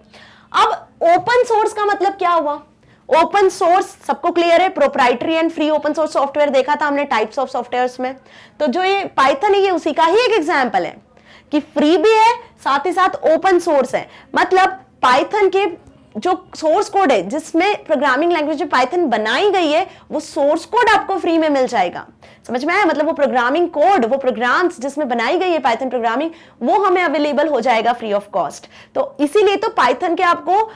अब ओपन सोर्स का मतलब क्या हुआ. ओपन सोर्स सबको क्लियर है, proprietary and free open source software देखा था हमने टाइप्स ऑफ सॉफ्टवेयर्स में. तो जो ये पाइथन है ये उसी का ही एक एग्जांपल है कि फ्री भी है साथ ही साथ ओपन सोर्स है. मतलब पाइथन के जो सोर्स कोड है जिसमें प्रोग्रामिंग लैंग्वेज में पाइथन बनाई गई है वो सोर्स कोड आपको फ्री में मिल जाएगा. समझ में आया. मतलब वो प्रोग्रामिंग कोड, वो प्रोग्राम्स जिसमें बनाई गई है पाइथन प्रोग्रामिंग, वो हमें अवेलेबल हो जाएगा फ्री ऑफ कॉस्ट. तो इसीलिए तो पाइथन के आपको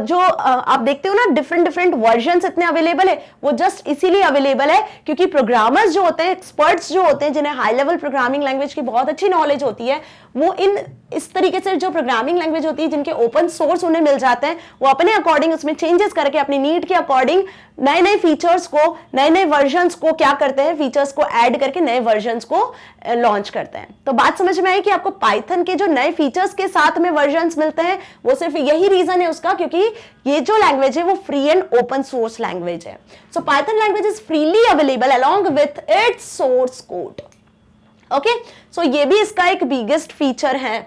जो आप देखते हो ना डिफरेंट वर्जन्स इतने अवेलेबल है, वो जस्ट इसीलिए अवेलेबल है क्योंकि प्रोग्रामर्स जो होते हैं, एक्सपर्ट्स जो होते हैं, जिन्हें हाई लेवल प्रोग्रामिंग लैंग्वेज की बहुत अच्छी नॉलेज होती है, वो इस तरीके से जो प्रोग्रामिंग लैंग्वेज होती है जिनके ओपन सोर्स उन्हें मिल जाते हैं, वो अपने अकॉर्डिंग उसमें चेंजेस करके अपनी नीड के अकॉर्डिंग नए नए फीचर्स को, नए नए वर्जन्स को क्या करते हैं, फीचर्स को ऐड करके नए वर्जन्स को लॉन्च करते हैं. तो बात समझ में आई कि आपको पाइथन के जो नए फीचर्स के साथ में वर्जन्स मिलते हैं, वो सिर्फ यही रीजन है उसका क्योंकि ये जो लैंग्वेज है वो free and open source language है. So Python language is freely available along with its source code. Okay, so ये भी इसका एक बिगेस्ट फीचर है.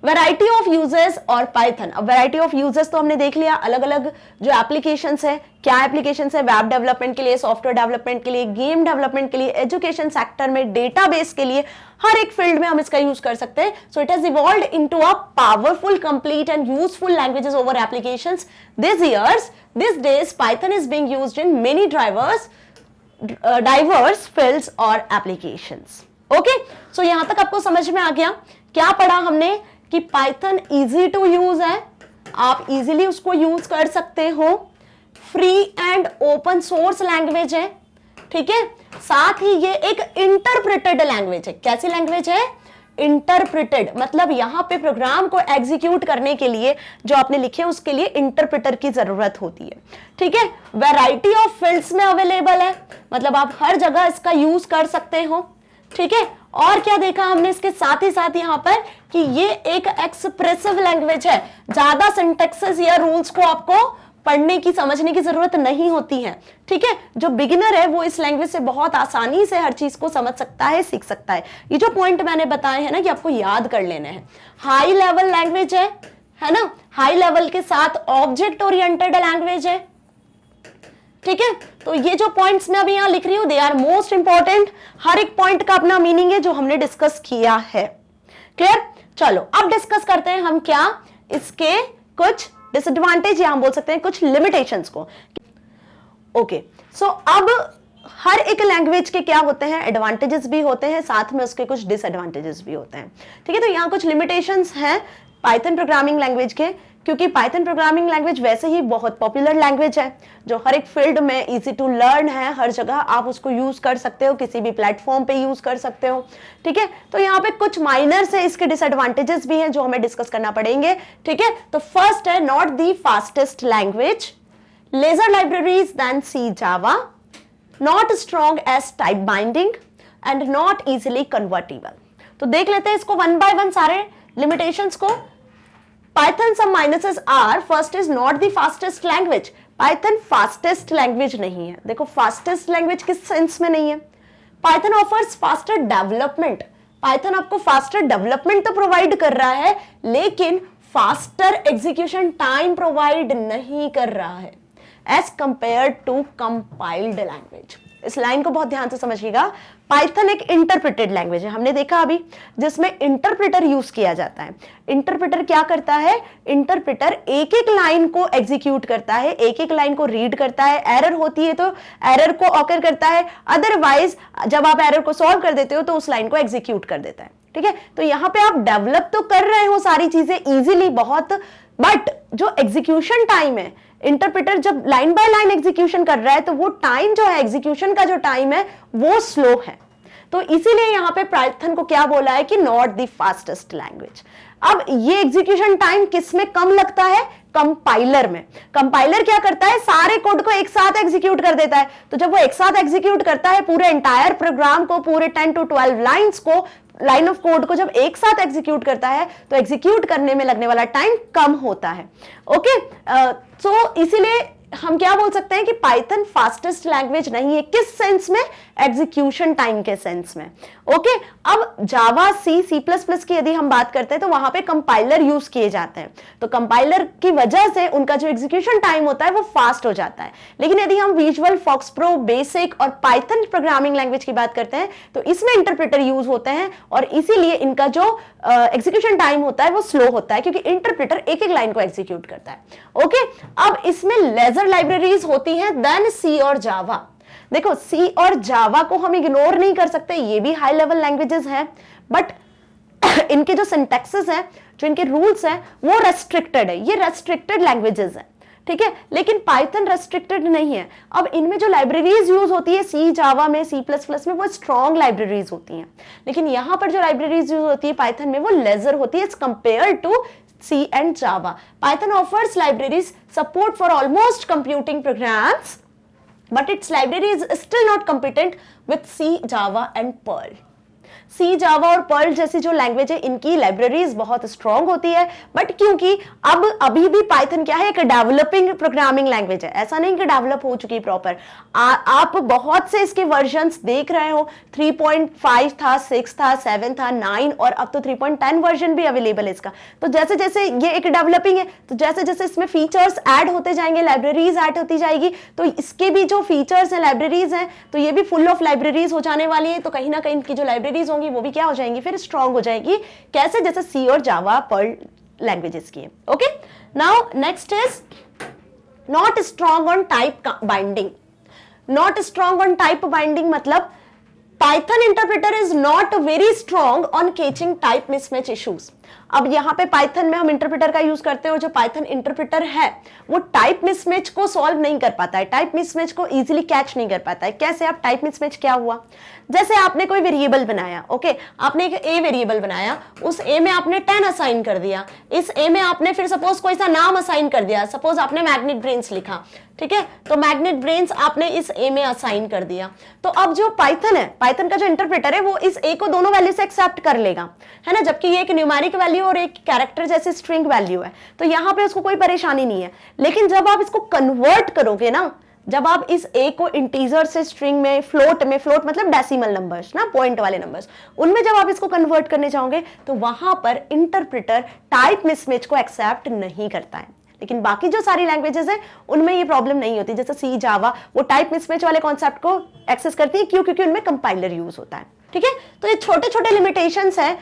वैरायटी ऑफ यूजर्स और पाइथन. अब वैरायटी ऑफ यूजर्स तो हमने देख लिया, अलग अलग जो एप्लीकेशंस है, क्या एप्लीकेशंस है, वेब डेवलपमेंट के लिए, सॉफ्टवेयर डेवलपमेंट के लिए, गेम डेवलपमेंट के लिए, एजुकेशन सेक्टर में, डेटाबेस के लिए, हर एक फील्ड में हम इसका यूज कर सकते हैं. So it has evolved into a powerful, complete and useful languages over applications. This days Python is being used in many diverse fields और एप्लीकेशंस. ओके, सो यहां तक आपको समझ में आ गया. क्या पढ़ा हमने कि पाइथन इजी टू यूज है, आप इजीली उसको यूज कर सकते हो, free and open source language है. ठीक है, साथ ही ये एक इंटरप्रेटेड लैंग्वेज है. कैसी लैंग्वेज है? इंटरप्रेटेड. मतलब यहां पे प्रोग्राम को एग्जीक्यूट करने के लिए जो आपने लिखे उसके लिए इंटरप्रेटर की जरूरत होती है. ठीक है, वैरायटी ऑफ फील्ड्स में अवेलेबल है, मतलब आप हर जगह इसका यूज कर सकते हो. ठीक है, और क्या देखा हमने इसके साथ ही साथ यहां पर कि ये एक एक्सप्रेसिव लैंग्वेज है. ज्यादा सिंटैक्सेस या रूल्स को आपको पढ़ने की, समझने की जरूरत नहीं होती है. ठीक है, जो बिगिनर है वो इस लैंग्वेज से बहुत आसानी से हर चीज को समझ सकता है, सीख सकता है. ये जो पॉइंट मैंने बताए हैं ना कि आपको याद कर लेने हैं. हाई लेवल लैंग्वेज है ना, हाई लेवल के साथ ऑब्जेक्ट ओरिएंटेड लैंग्वेज है. ठीक है, तो ये जो पॉइंट्स मैं अभी यहां लिख रही हूं दे आर मोस्ट इंपॉर्टेंट. हर एक पॉइंट का अपना मीनिंग है जो हमने डिस्कस किया है. क्लियर? चलो अब डिस्कस करते हैं हम क्या इसके कुछ डिसएडवांटेज या हम बोल सकते हैं कुछ लिमिटेशंस को. ओके, सो अब हर एक लैंग्वेज के क्या होते हैं, एडवांटेजेस भी होते हैं, साथ में उसके कुछ डिसएडवांटेजेस भी होते हैं. ठीक है, तो यहाँ कुछ लिमिटेशंस हैं पाइथन प्रोग्रामिंग लैंग्वेज के, क्योंकि पाइथन प्रोग्रामिंग लैंग्वेज वैसे ही बहुत पॉपुलर लैंग्वेज है जो हर एक फील्ड में इजी टू लर्न है. हर जगह आप उसको यूज कर सकते हो, किसी भी प्लेटफॉर्म पे यूज कर सकते हो. ठीक है, तो यहाँ पे कुछ माइनर से इसके डिसएडवांटेजेस भी हैं जो हमें डिस्कस करना पड़ेंगे. ठीक है, तो फर्स्ट है not the fastest language, lesser libraries than C Java, not strong as type binding and not easily convertible. तो देख लेते हैं इसको वन बाय वन सारे लिमिटेशंस को. Python some minuses are, first is not the fastest language. Python fastest language नहीं है. देखो fastest language किस सेंस में नहीं है. Python offers faster development. Python आपको faster development तो प्रोवाइड कर रहा है लेकिन faster execution time प्रोवाइड नहीं कर रहा है as compared to compiled language. इस लाइन को बहुत ध्यान से समझिएगा. पाइथन एक इंटरप्रेटेड लैंग्वेज है, हमने देखा अभी, जिसमें इंटरप्रेटर यूज किया जाता है. इंटरप्रेटर क्या करता है? इंटरप्रेटर एक एक लाइन को एग्जीक्यूट करता है, एक एक लाइन को रीड करता है. एरर होती है तो एरर को ऑकर करता है, अदरवाइज जब आप एरर को सॉल्व कर देते हो तो उस लाइन को एग्जीक्यूट कर देता है. ठीक है, तो यहाँ पे आप डेवलप तो कर रहे हो सारी चीजें इजीली, बहुत बट जो एग्जीक्यूशन टाइम है, इंटरप्रेटर जब लाइन बाय लाइन एग्जीक्यूशन कर रहा है तो वो टाइम जो है, एग्जीक्यूशन का जो टाइम है वो स्लो है। तो इसीलिए यहां पे पाइथन को क्या बोला है कि नॉट द फास्टेस्ट लैंग्वेज। अब ये एग्जीक्यूशन टाइम किस में कम लगता है? कंपाइलर में। कंपाइलर क्या करता है? सारे कोड को एक साथ एग्जीक्यूट कर देता है। तो जब वो एक साथ एग्जीक्यूट करता है पूरे एंटायर प्रोग्राम को, पूरे 10 to 12 लाइंस को, लाइन ऑफ कोड को जब एक साथ एग्जीक्यूट करता है तो एग्जीक्यूट करने में लगने वाला टाइम कम होता है। ओके, तो इसीलिए हम क्या बोल सकते हैं कि पाइथन फास्टेस्ट लैंग्वेज नहीं है। किस सेंस में? एग्जीक्यूशन टाइम के सेंस में। ओके, अब जावा, सी, सी प्लस प्लस की यदि हम बात करते हैं तो वहां पे कंपाइलर यूज किए जाते हैं, तो कंपाइलर की वजह से उनका जो एग्जीक्यूशन टाइम होता है वो फास्ट हो जाता है। लेकिन यदि हम विजुअल, फॉक्स प्रो, बेसिक और पाइथन प्रोग्रामिंग लैंग्वेज की बात करते हैं तो इसमें इंटरप्रेटर यूज होते हैं और इसीलिए इनका जो एग्जीक्यूशन टाइम होता है वो स्लो होता है, क्योंकि इंटरप्रेटर एक एक लाइन को एग्जीक्यूट करता है। ओके, अब इसमें लेजर लाइब्रेरीज होती हैं देन सी और जावा। देखो, सी और जावा को हम इग्नोर नहीं कर सकते, ये भी हाई लेवल लैंग्वेजेस हैं, बट इनके जो सिंटैक्सेस हैं, जो इनके रूल्स हैं वो रेस्ट्रिक्टेड है, ये रेस्ट्रिक्टेड लैंग्वेजेस हैं, ठीक है। लेकिन पाइथन रेस्ट्रिक्टेड नहीं है। अब इनमें जो लाइब्रेरीज यूज होती है सी, जावा में, सी प्लस प्लस में, वो स्ट्रॉन्ग लाइब्रेरीज होती हैं, लेकिन यहां पर जो लाइब्रेरीज यूज होती है पाइथन में वो लेजर होती है as compare to C and Java. Python offers libraries support for almost computing programs, but its library is still not competent with C, Java and Perl. सी, जावा और पर्ल जैसी जो language है इनकी लाइब्रेरीज बहुत स्ट्रॉन्ग होती है, बट क्योंकि अब अभी भी पाइथन क्या है, एक डेवलपिंग प्रोग्रामिंग लैंग्वेज है, ऐसा नहीं कि डेवलप हो चुकी प्रॉपर। आप बहुत से इसके वर्जन्स देख रहे हो, 3.5 था, 6 था, 7 था, 9 और अब तो 3.10 वर्जन भी अवेलेबल है इसका। तो जैसे जैसे ये एक डेवलपिंग है तो जैसे जैसे इसमें फीचर्स ऐड होते जाएंगे, लाइब्रेरीज ऐड होती जाएगी, तो इसके भी जो फीचर्स हैं, लाइब्रेरीज हैं, तो ये भी फुल ऑफ लाइब्रेरीज हो जाने वाली है। तो कहीं ना कहीं इनकी जो लाइब्रेरीज होंगी वो भी क्या हो जाएंगी, फिर स्ट्रॉन्ग हो जाएगी। कैसे? जैसे सी और जावा, पर्ल लैंग्वेजेस की। Okay, now next is not strong on type binding. Not strong on type binding मतलब Python interpreter is not very strong on catching type mismatch issues. अब यहां पे पाइथन में हम इंटरप्रेटर का use करते हैं और जो पाइथन इंटरप्रेटर है वो टाइप मिसमैच को सॉल्व नहीं कर पाता है, टाइप मिसमैच को इजीली कैच नहीं कर पाता है। कैसे? आप टाइप मिसमैच क्या हुआ, जैसे आपने कोई वेरिएबल बनाया, ओके, आपने एक ए वेरिएबल बनाया, उस ए में आपने 10 असाइन कर दिया, इस ए में आपने फिर सपोज कोई सा नाम असाइन कर दिया, सपोज आपने मैग्नेट ब्रेन्स लिखा, ठीक है, तो मैग्नेट ब्रेन्स आपने इस ए में असाइन कर दिया। तो अब जो पाइथन है, पाइथन का जो इंटरप्रेटर है वो इस ए को दोनों वैल्यू से एक्सेप्ट कर लेगा, है ना, जबकि ये एक न्यूमेरिक वैल्यू और एक कैरेक्टर जैसे स्ट्रिंग वैल्यू है, तो यहां पे उसको कोई परेशानी नहीं है। लेकिन जब आप इसको कन्वर्ट करोगे ना, जब आप इस ए को इंटीजर से स्ट्रिंग में, फ्लोट मतलब डेसिमल नंबर्स ना, पॉइंट वाले नंबर्स, उनमें जब आप इसको कन्वर्ट करने जाओगे तो वहां पर इंटरप्रेटर टाइप मिसमैच को एक्सेप्ट नहीं करता है। लेकिन बाकी जो सारी लैंग्वेजेस हैं उनमें ये प्रॉब्लम नहीं होती, जैसे सी, जावा, वो टाइप मिसमैच वाले कॉन्सेप्ट को एक्सेस करती है। क्यों? क्योंकि उनमें कंपाइलर यूज होता है, ठीक है। तो ये छोटे छोटे लिमिटेशंस है।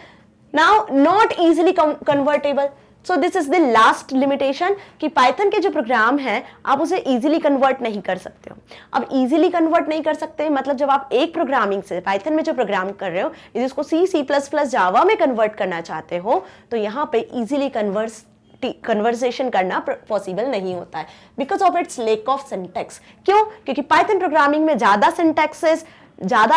Now not easily convertible, so this is the last limitation कि पाइथन के जो प्रोग्राम है आप उसे इजीली कन्वर्ट नहीं कर सकते हो। अब इजीली कन्वर्ट नहीं कर सकते मतलब जब आप एक प्रोग्रामिंग से पाइथन में जो प्रोग्राम कर रहे हो यदि उसको सी, सी प्लस प्लस, जावा में कन्वर्ट करना चाहते हो तो यहाँ पे इजीली कन्वर्सेशन करना पॉसिबल नहीं होता है because of its lake of syntax. क्यों? क्योंकि पाइथन प्रोग्रामिंग में ज्यादा सिंटैक्सेस, ज्यादा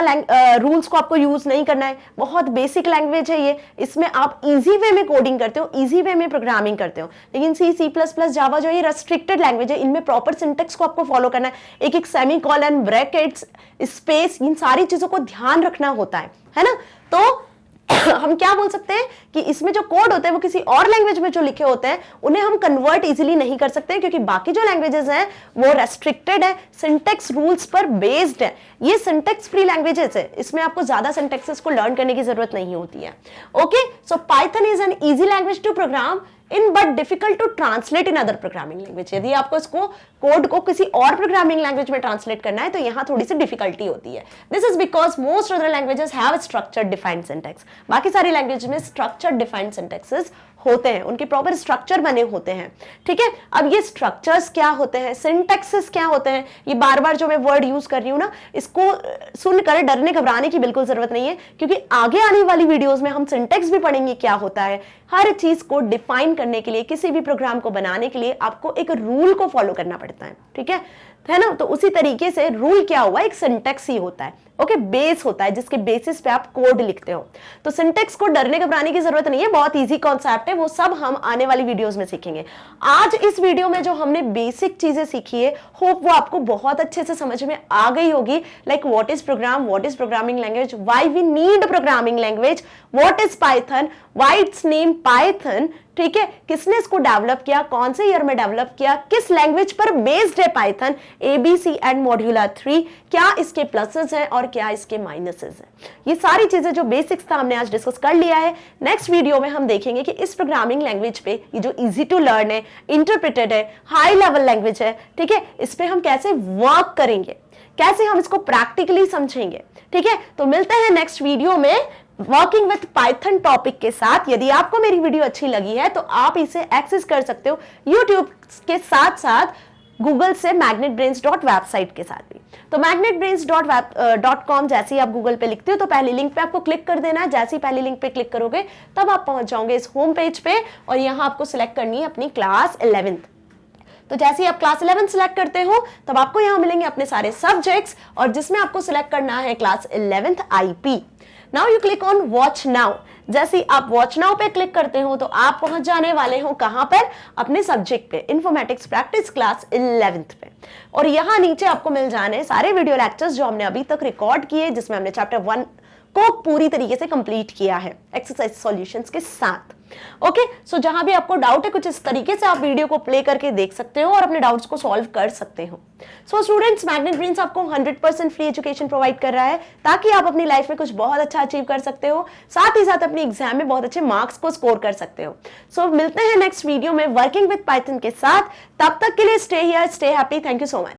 रूल्स को आपको यूज नहीं करना है, बहुत बेसिक लैंग्वेज है ये, इसमें आप इजी वे में कोडिंग करते हो, इजी वे में प्रोग्रामिंग करते हो। लेकिन सी, सी प्लस प्लस, जावा जो ये रेस्ट्रिक्टेड लैंग्वेज है, इनमें प्रॉपर सिंटैक्स को आपको फॉलो करना है, एक एक सेमीकोलन, ब्रैकेट्स, स्पेस, इन सारी चीजों को ध्यान रखना होता है ना। तो हम क्या बोल सकते हैं कि इसमें जो कोड होते हैं वो किसी और लैंग्वेज में जो लिखे होते हैं उन्हें हम कन्वर्ट इजीली नहीं कर सकते क्योंकि बाकी जो लैंग्वेजेस हैं वो रेस्ट्रिक्टेड है, सिंटैक्स रूल्स पर बेस्ड है। ये सिंटैक्स फ्री लैंग्वेजेस है, इसमें आपको ज्यादा सिंटैक्सेस को लर्न करने की जरूरत नहीं होती है। Okay, so Python is an easy language to program in but difficult to translate in other programming language. यदि आपको इसको कोड को किसी और प्रोग्रामिंग लैंग्वेज में ट्रांसलेट करना है तो यहाँ थोड़ी सी डिफिकल्टी होती है। This is because most other languages have structured defined syntax. बाकी सारी लैंग्वेज में स्ट्रक्चर्ड डिफाइंड सिंटैक्सेस होते हैं, उनके प्रॉपर स्ट्रक्चर बने होते हैं, ठीक है। अब ये स्ट्रक्चर्स क्या होते हैं, सिंटैक्सेस क्या होते हैं, ये बार बार जो मैं वर्ड यूज कर रही हूँ ना, इसको सुनकर डरने घबराने की बिल्कुल जरूरत नहीं है, क्योंकि आगे आने वाली वीडियोस में हम सिंटैक्स भी पढ़ेंगे क्या होता है। हर चीज को डिफाइन करने के लिए, किसी भी प्रोग्राम को बनाने के लिए आपको एक रूल को फॉलो करना पड़ता है, ठीक है ना। तो उसी तरीके से रूल क्या हुआ, एक सिंटैक्स ही होता है, ओके, बेस होता है जिसके बेसिस पे आप कोड लिखते हो। तो सिंटैक्स को डरने घबराने की जरूरत नहीं है, बहुत इजी कॉन्सेप्ट है, वो सब हम आने वाली वीडियोस में सीखेंगे। आज इस वीडियो में जो हमने बेसिक चीजें सीखी है, होप वो आपको बहुत अच्छे से समझ में आ गई होगी। Like what is program, what is programming language, why we need programming language, what is Python, why it's name Python, ठीक है, किसने इसको डेवलप किया, कौन से ईयर में डेवलप किया, किस लैंग्वेज पर बेस्ड है पाइथन, एबीसी एंड मॉड्यूलर 3, क्या इसके प्लसेस हैं और क्या इसके माइनसेस हैं। ये सारी चीजें जो बेसिक्स था हमने आज डिस्कस कर लिया है। नेक्स्ट वीडियो में हम देखेंगे कि इस प्रोग्रामिंग लैंग्वेज पे ये जो इजी टू लर्न है, इंटरप्रेटेड है, हाई लेवल लैंग्वेज है, ठीक है, इस पे हम कैसे वर्क करेंगे, कैसे हम इसको प्रैक्टिकली समझेंगे, ठीक है। तो मिलते हैं नेक्स्ट वीडियो में वर्किंग विथ पाइथन टॉपिक के साथ। यदि आपको मेरी वीडियो अच्छी लगी है तो आप इसे एक्सेस कर सकते हो यूट्यूब के साथ साथ गूगल से magnetbrains.वेबसाइट के साथ भी। तो magnetbrains.com जैसे ही आप गूगल पे लिखते हो तो पहली लिंक पे आपको क्लिक कर देना है। जैसे ही पहली लिंक पे क्लिक करोगे तब आप पहुंच जाओगे इस होम पेज पे, और यहाँ आपको सिलेक्ट करनी है अपनी क्लास 11th। तो जैसे ही आप क्लास 11 सिलेक्ट करते हो तब आपको यहाँ मिलेंगे अपने सारे सब्जेक्ट्स, और जिसमें आपको सिलेक्ट करना है class 11th IP। Now you click on watch now. जैसे ही आप वॉच नाउ पे क्लिक करते हो तो आप पहुंच जाने वाले हो कहां पर, अपने सब्जेक्ट पे, इन्फॉर्मेटिक्स प्रैक्टिस क्लास 11th पे। और यहां नीचे आपको मिल जाने सारे वीडियो लेक्चर्स जो हमने अभी तक रिकॉर्ड किए, जिसमें हमने चैप्टर 1 को पूरी तरीके से कंप्लीट किया है एक्सरसाइज सॉल्यूशंस के साथ। ओके, सो जहां भी आपको डाउट है कुछ इस तरीके से आप वीडियो को प्ले करके देख सकते हो और अपने डाउट्स को सॉल्व कर सकते हो। सो स्टूडेंट्स, मैग्नेट ब्रेन्स आपको 100% फ्री एजुकेशन प्रोवाइड कर रहा है ताकि आप अपनी लाइफ में कुछ बहुत अच्छा अचीव कर सकते हो, साथ ही साथ अपनी एग्जाम में बहुत अच्छे मार्क्स को स्कोर कर सकते हो। सो मिलते हैं नेक्स्ट वीडियो में वर्किंग विद पाइथन के साथ। तब तक के लिए stay here, stay happy, thank you so much.